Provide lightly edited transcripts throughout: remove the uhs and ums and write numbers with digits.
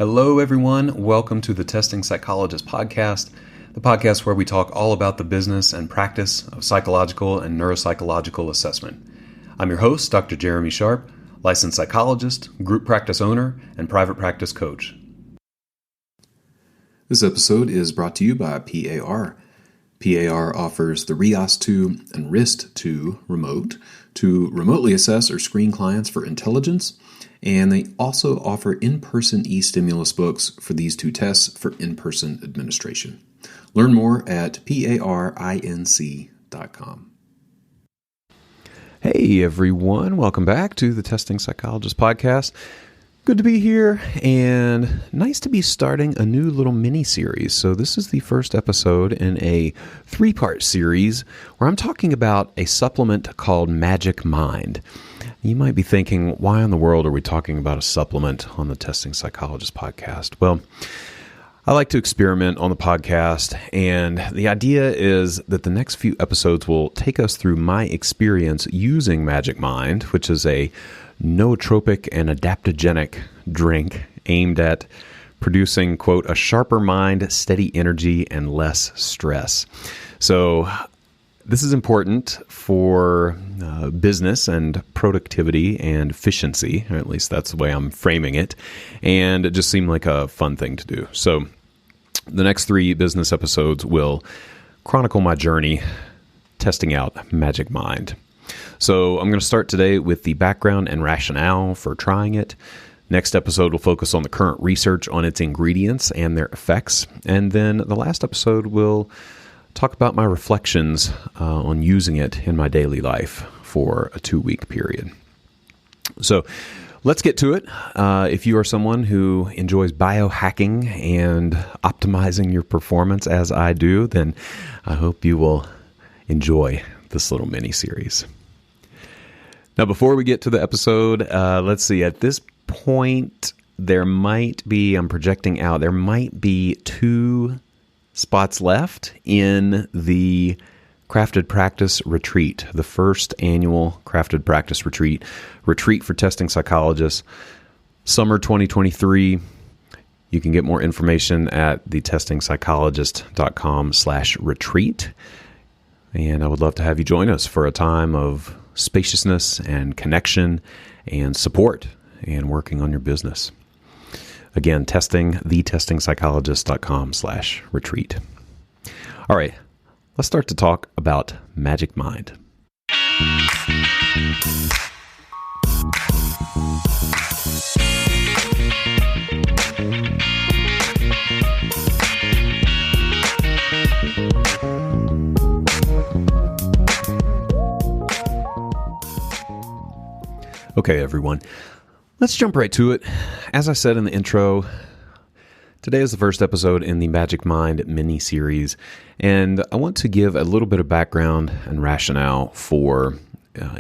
Hello, everyone. Welcome to the Testing Psychologist podcast, the podcast where we talk all about the business and practice of psychological and neuropsychological assessment. I'm your host, Dr. Jeremy Sharp, licensed psychologist, group practice owner, and private practice coach. This episode is brought to you by PAR. PAR offers the RIAS-2 and RIST-2 remote to remotely assess or screen clients for intelligence, and they also offer in-person e-stimulus books for these two tests for in-person administration. Learn more at parinc.com. Hey, everyone. Welcome back to the Testing Psychologist podcast. Good to be here, and nice to be starting a new little mini-series. So this is the first episode in a three-part series where I'm talking about a supplement called Magic Mind. You might be thinking, why in the world are we talking about a supplement on the Testing Psychologist podcast? Well, I like to experiment on the podcast, and the idea is that the next few episodes will take us through my experience using Magic Mind, which is a nootropic and adaptogenic drink aimed at producing, quote, a sharper mind, steady energy, and less stress. So this is important for business and productivity and efficiency, or at least that's the way I'm framing it, and it just seemed like a fun thing to do. So the next three business episodes will chronicle my journey testing out Magic Mind. So I'm going to start today with the background and rationale for trying it. Next episode will focus on the current research on its ingredients and their effects. And then the last episode will talk about my reflections on using it in my daily life for a 2-week period. So let's get to it. If you are someone who enjoys biohacking and optimizing your performance as I do, then I hope you will enjoy this little mini-series. Now, before we get to the episode, let's see. At this point, I'm projecting out, there might be 2 spots left in the Crafted Practice Retreat, the first annual Crafted Practice Retreat for testing psychologists, summer 2023. You can get more information at thetestingpsychologist.com/retreat. And I would love to have you join us for a time of spaciousness and connection and support and working on your business. Again, thetestingpsychologist.com/retreat. All right, let's start to talk about Magic Mind. Okay, everyone, let's jump right to it. As I said in the intro, today is the first episode in the Magic Mind mini-series, and I want to give a little bit of background and rationale for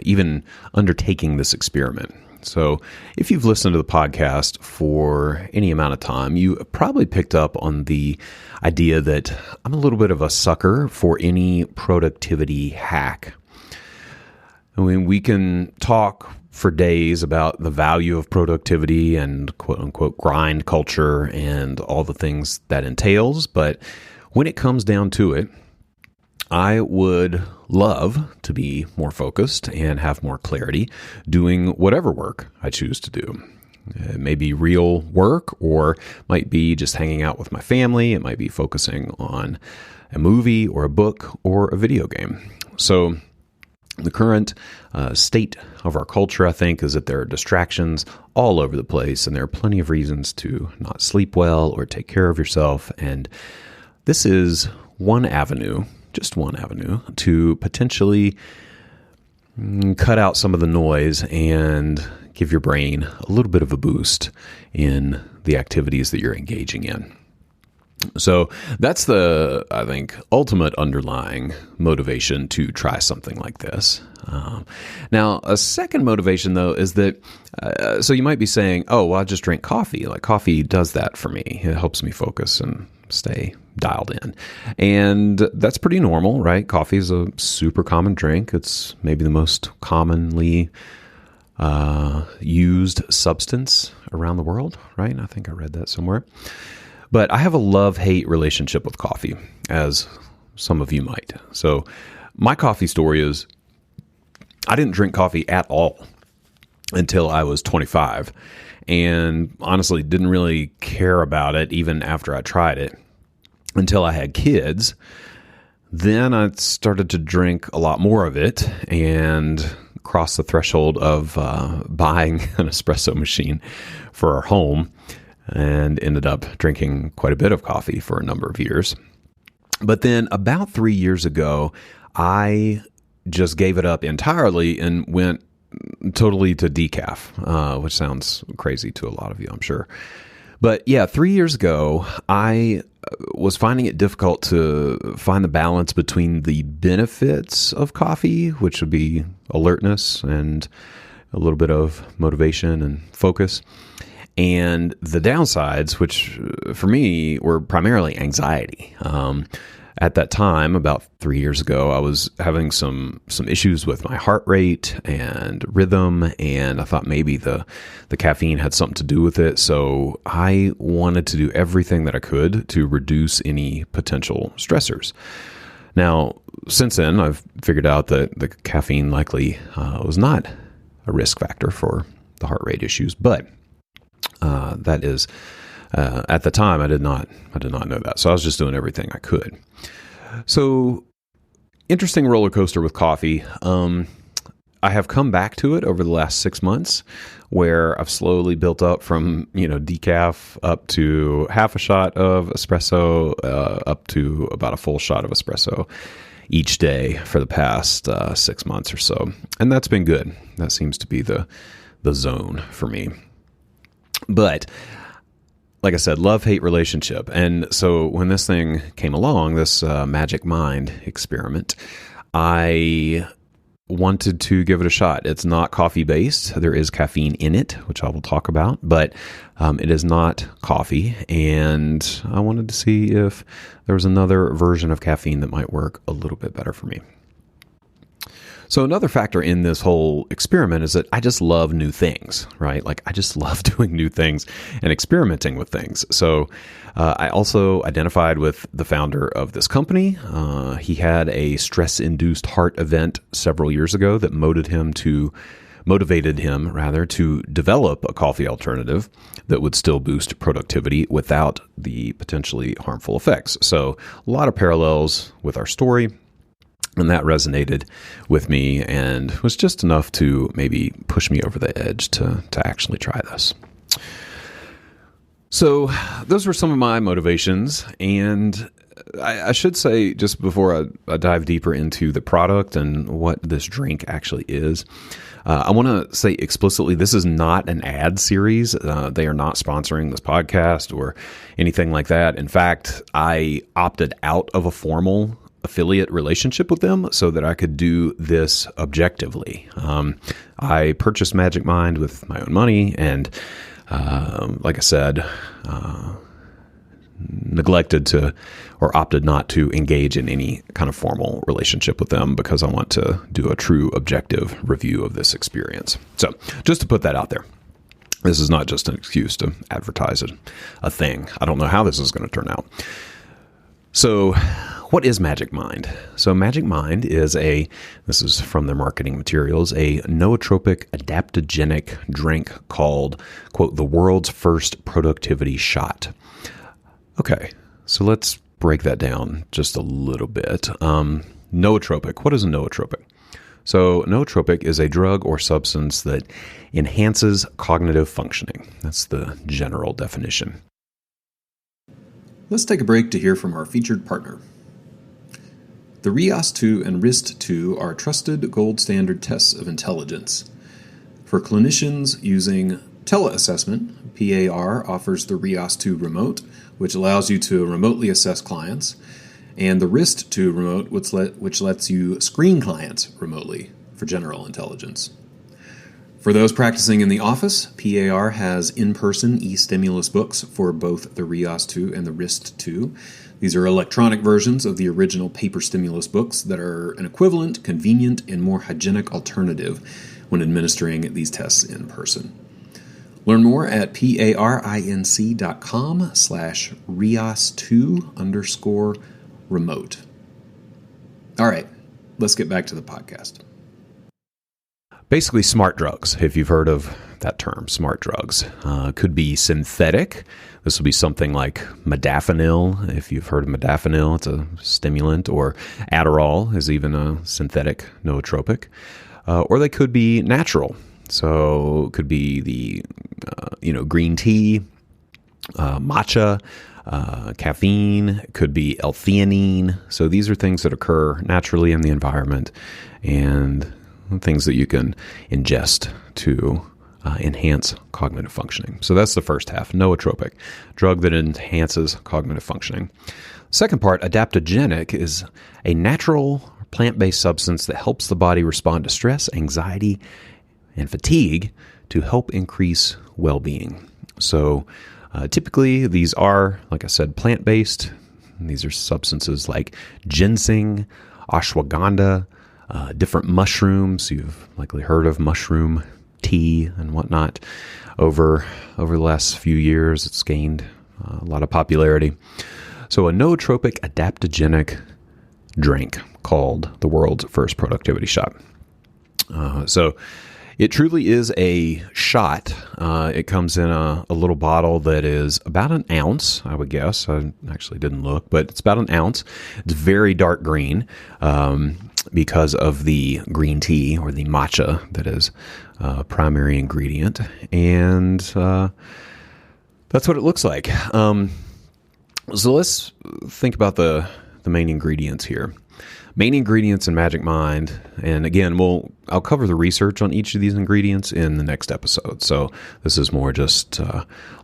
even undertaking this experiment. So if you've listened to the podcast for any amount of time, you probably picked up on the idea that I'm a little bit of a sucker for any productivity hack. I mean, we can talk for days about the value of productivity and quote-unquote grind culture and all the things that entails, but when it comes down to it, I would love to be more focused and have more clarity doing whatever work I choose to do. It may be real work, or might be just hanging out with my family. It might be focusing on a movie or a book or a video game. So the current state of our culture, I think, is that there are distractions all over the place, and there are plenty of reasons to not sleep well or take care of yourself. And this is one avenue, just one avenue, to potentially cut out some of the noise and give your brain a little bit of a boost in the activities that you're engaging in. So that's the, I think, ultimate underlying motivation to try something like this. Now, a second motivation, though, is that, so you might be saying, oh, well, I just drink coffee. Like, coffee does that for me. It helps me focus and stay dialed in. And that's pretty normal, right? Coffee is a super common drink. It's maybe the most commonly used substance around the world, right? I think I read that somewhere. But I have a love-hate relationship with coffee, as some of you might. So my coffee story is I didn't drink coffee at all until I was 25, and honestly didn't really care about it even after I tried it until I had kids. Then I started to drink a lot more of it and crossed the threshold of buying an espresso machine for our home, and ended up drinking quite a bit of coffee for a number of years. But then about 3 years ago, I just gave it up entirely and went totally to decaf, which sounds crazy to a lot of you, I'm sure. But yeah, 3 years ago, I was finding it difficult to find the balance between the benefits of coffee, which would be alertness and a little bit of motivation and focus, and the downsides, which for me were primarily anxiety. At that time, about 3 years ago, I was having some issues with my heart rate and rhythm, and I thought maybe the caffeine had something to do with it. So I wanted to do everything that I could to reduce any potential stressors. Now, since then, I've figured out that the caffeine likely was not a risk factor for the heart rate issues, but that is, at the time, I did not know that. So I was just doing everything I could. So interesting roller coaster with coffee. I have come back to it over the last 6 months, where I've slowly built up from, decaf up to half a shot of espresso, up to about a full shot of espresso each day for the past 6 months or so. And that's been good. That seems to be the zone for me. But like I said, love-hate relationship. And so when this thing came along, this Magic Mind experiment, I wanted to give it a shot. It's not coffee-based. There is caffeine in it, which I will talk about, but it is not coffee. And I wanted to see if there was another version of caffeine that might work a little bit better for me. So another factor in this whole experiment is that I just love new things, right? Like I just love doing new things and experimenting with things. So I also identified with the founder of this company. He had a stress-induced heart event several years ago that motivated him to develop a coffee alternative that would still boost productivity without the potentially harmful effects. So a lot of parallels with our story. And that resonated with me and was just enough to maybe push me over the edge to actually try this. So those were some of my motivations. And I should say, just before I dive deeper into the product and what this drink actually is, I want to say explicitly, this is not an ad series. They are not sponsoring this podcast or anything like that. In fact, I opted out of a formal affiliate relationship with them so that I could do this objectively. I purchased Magic Mind with my own money and, like I said, neglected to or opted not to engage in any kind of formal relationship with them because I want to do a true objective review of this experience. So just to put that out there. This is not just an excuse to advertise a thing. I don't know how this is going to turn out. So what is Magic Mind? So Magic Mind is this is from their marketing materials, a nootropic adaptogenic drink called, quote, the world's first productivity shot. Okay, so let's break that down just a little bit. Nootropic, what is a nootropic? So nootropic is a drug or substance that enhances cognitive functioning. That's the general definition. Let's take a break to hear from our featured partner. The RIAS-2 and RIST-2 are trusted gold standard tests of intelligence. For clinicians using teleassessment, PAR offers the RIAS-2 remote, which allows you to remotely assess clients, and the RIST-2 remote, which lets you screen clients remotely for general intelligence. For those practicing in the office, PAR has in-person e-stimulus books for both the RIAS-2 and the RIST-2. These are electronic versions of the original paper stimulus books that are an equivalent, convenient, and more hygienic alternative, when administering these tests in person. Learn more at parinc.com/RIAS2_remote. All right, let's get back to the podcast. Basically, smart drugs, if you've heard of that term, smart drugs. Could be synthetic. This will be something like modafinil, if you've heard of modafinil. It's a stimulant, or Adderall is even a synthetic nootropic. Or they could be natural. So it could be the green tea, matcha, caffeine. It could be L-theanine. So these are things that occur naturally in the environment and things that you can ingest to enhance cognitive functioning. So that's the first half, nootropic, drug that enhances cognitive functioning. Second part, adaptogenic, is a natural plant-based substance that helps the body respond to stress, anxiety, and fatigue to help increase well-being. So typically these are, like I said, plant-based. These are substances like ginseng, ashwagandha, different mushrooms. You've likely heard of mushroom tea and whatnot. Over the last few years, it's gained a lot of popularity. So a nootropic adaptogenic drink called the world's first productivity shot. So it truly is a shot. It comes in a little bottle that is about an ounce, I would guess. I actually didn't look, but it's about an ounce. It's very dark green because of the green tea or the matcha that is primary ingredient. And that's what it looks like. So let's think about the main ingredients here. Main ingredients in Magic Mind, and again, I'll cover the research on each of these ingredients in the next episode. So this is more just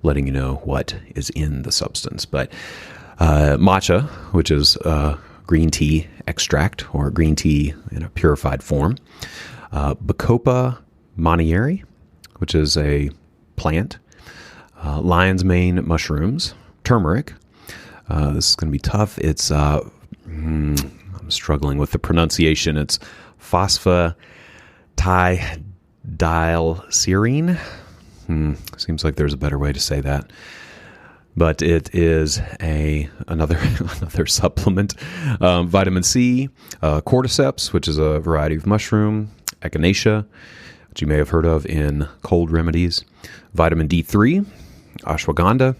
letting you know what is in the substance. But matcha, which is green tea extract or green tea in a purified form. Bacopa monnieri, which is a plant. Lion's mane mushrooms. Turmeric. This is going to be tough. It's I'm struggling with the pronunciation. It's phosphatidylserine. Seems like there's a better way to say that. But it is another supplement. Vitamin C, cordyceps, which is a variety of mushroom, echinacea, which you may have heard of in cold remedies. Vitamin D3, ashwagandha,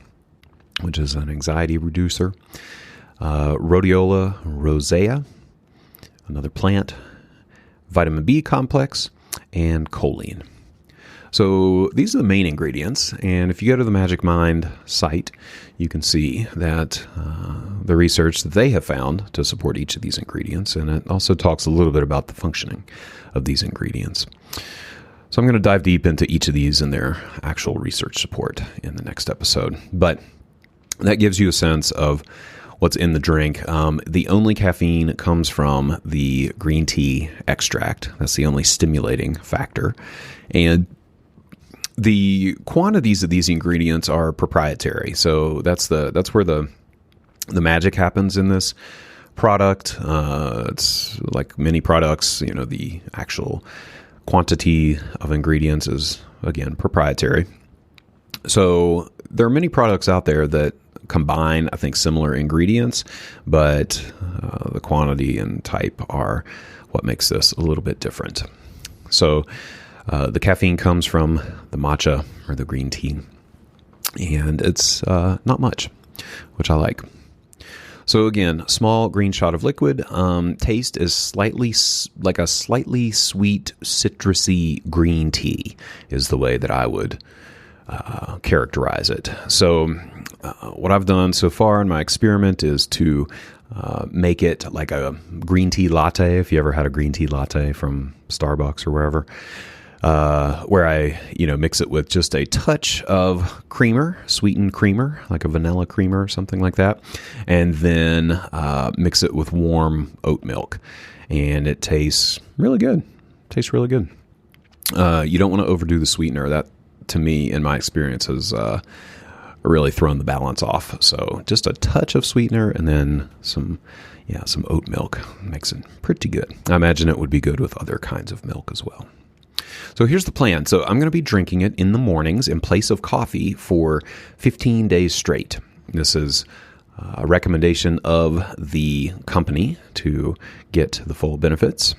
which is an anxiety reducer. Rhodiola rosea, another plant. Vitamin B complex, and choline. So these are the main ingredients, and if you go to the Magic Mind site, you can see that the research that they have found to support each of these ingredients, and it also talks a little bit about the functioning of these ingredients. So I'm going to dive deep into each of these and their actual research support in the next episode. But that gives you a sense of what's in the drink. The only caffeine comes from the green tea extract. That's the only stimulating factor. And the quantities of these ingredients are proprietary. So that's where the magic happens in this product. It's like many products, the actual quantity of ingredients is, again, proprietary. So there are many products out there that combine, I think, similar ingredients, but the quantity and type are what makes this a little bit different. So the caffeine comes from the matcha or the green tea, and it's not much, which I like. So again, small green shot of liquid. Taste is slightly sweet, citrusy green tea is the way that I would characterize it. So what I've done so far in my experiment is to make it like a green tea latte, if you ever had a green tea latte from Starbucks or wherever, where I mix it with just a touch of creamer, sweetened creamer, like a vanilla creamer or something like that, and then mix it with warm oat milk, and it tastes really good. You don't want to overdo the sweetener. That, to me, in my experience, has really thrown the balance off. So just a touch of sweetener and then some oat milk makes it pretty good. I imagine it would be good with other kinds of milk as well. So here's the plan. So I'm going to be drinking it in the mornings in place of coffee for 15 days straight. This is a recommendation of the company to get the full benefits.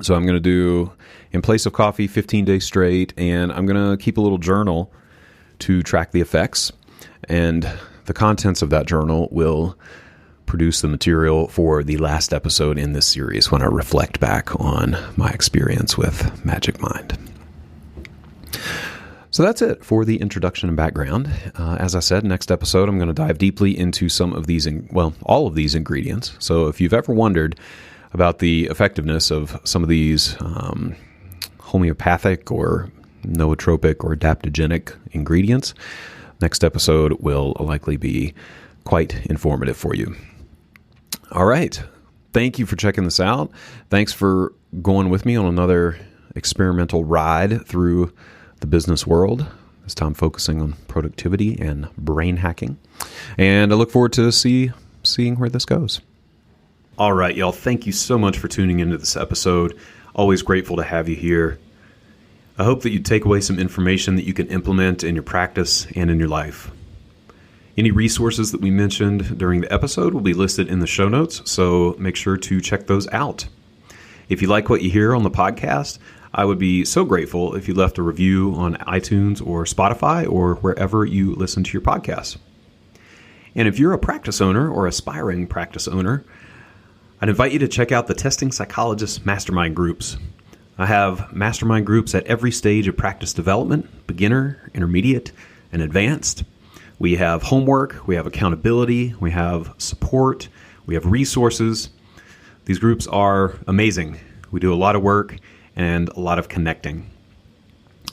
So I'm going to do in place of coffee 15 days straight, and I'm going to keep a little journal to track the effects. And the contents of that journal will produce the material for the last episode in this series when I reflect back on my experience with Magic Mind. So that's it for the introduction and background. As I said, next episode I'm going to dive deeply into some of these, all of these ingredients. So if you've ever wondered about the effectiveness of some of these homeopathic or nootropic or adaptogenic ingredients, next episode will likely be quite informative for you. All right. Thank you for checking this out. Thanks for going with me on another experimental ride through the business world, this time focusing on productivity and brain hacking. And I look forward to seeing where this goes. All right, y'all. Thank you so much for tuning into this episode. Always grateful to have you here. I hope that you take away some information that you can implement in your practice and in your life. Any resources that we mentioned during the episode will be listed in the show notes, so make sure to check those out. If you like what you hear on the podcast, I would be so grateful if you left a review on iTunes or Spotify or wherever you listen to your podcasts. And if you're a practice owner or aspiring practice owner, I'd invite you to check out the Testing Psychologist Mastermind groups. I have mastermind groups at every stage of practice development, beginner, intermediate, and advanced. We have homework, we have accountability, we have support, we have resources. These groups are amazing. We do a lot of work and a lot of connecting.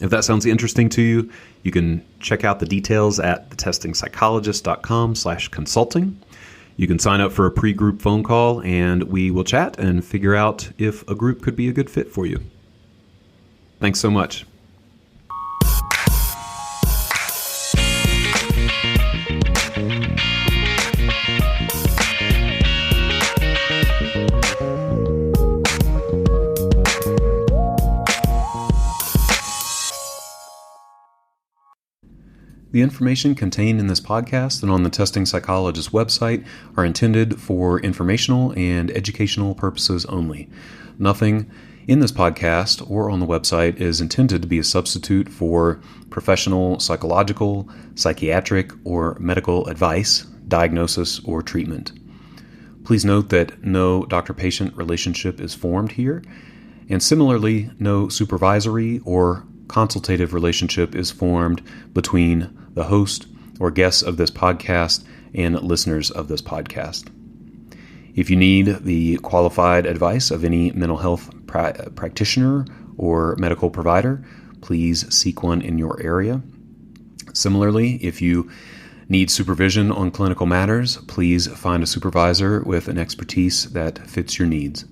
If that sounds interesting to you, you can check out the details at thetestingpsychologist.com/consulting. You can sign up for a pre-group phone call and we will chat and figure out if a group could be a good fit for you. Thanks so much. The information contained in this podcast and on the Testing Psychologist website are intended for informational and educational purposes only. Nothing in this podcast or on the website is intended to be a substitute for professional psychological, psychiatric, or medical advice, diagnosis, or treatment. Please note that no doctor-patient relationship is formed here, and similarly, no supervisory or consultative relationship is formed between the host or guests of this podcast and listeners of this podcast. If you need the qualified advice of any mental health practitioner or medical provider, please seek one in your area. Similarly, if you need supervision on clinical matters, please find a supervisor with an expertise that fits your needs.